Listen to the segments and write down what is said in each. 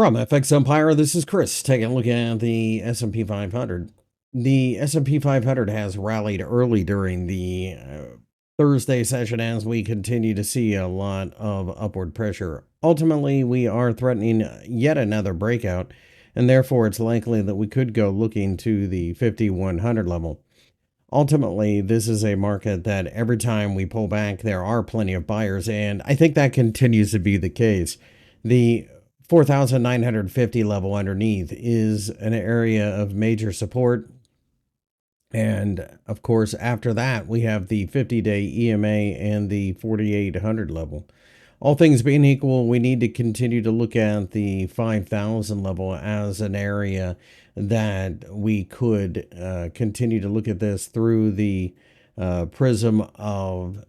From FXEmpire, this is Chris taking a look at the S&P 500. The S&P 500 has rallied early during the Thursday session as we continue to see a lot of upward pressure. Ultimately, we are threatening yet another breakout, and therefore it's likely that we could go looking to the 5100 level. Ultimately, this is a market that every time we pull back, there are plenty of buyers, and I think that continues to be the case. The 4,950 level underneath is an area of major support. And of course, after that, we have the 50-day EMA and the 4,800 level. All things being equal, we need to continue to look at the 5,000 level as an area that we could continue to look at this through the prism of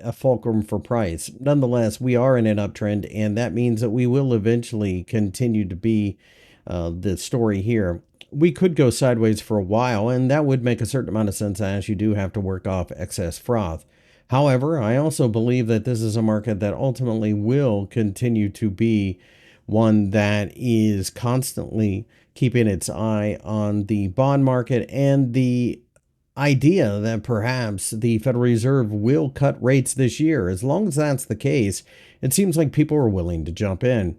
a fulcrum for price. Nonetheless, we are in an uptrend, and that means that we will eventually continue to be the story here. We could go sideways for a while, and that would make a certain amount of sense as you do have to work off excess froth. However, I also believe that this is a market that ultimately will continue to be one that is constantly keeping its eye on the bond market and the idea that perhaps the Federal Reserve will cut rates this year. As long as that's the case, it seems like people are willing to jump in.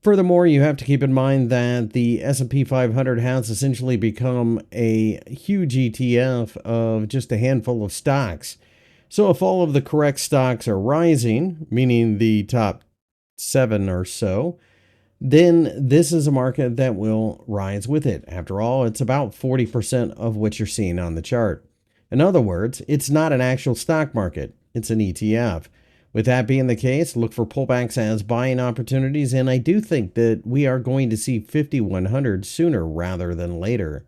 Furthermore, you have to keep in mind that the S&P 500 has essentially become a huge ETF of just a handful of stocks. So if all of the correct stocks are rising, meaning the top 7 or so, then this is a market that will rise with it. After all, it's about 40% of what you're seeing on the chart. In other words, it's not an actual stock market, it's an ETF. With that being the case, look for pullbacks as buying opportunities, and I do think that we are going to see 5100 sooner rather than later.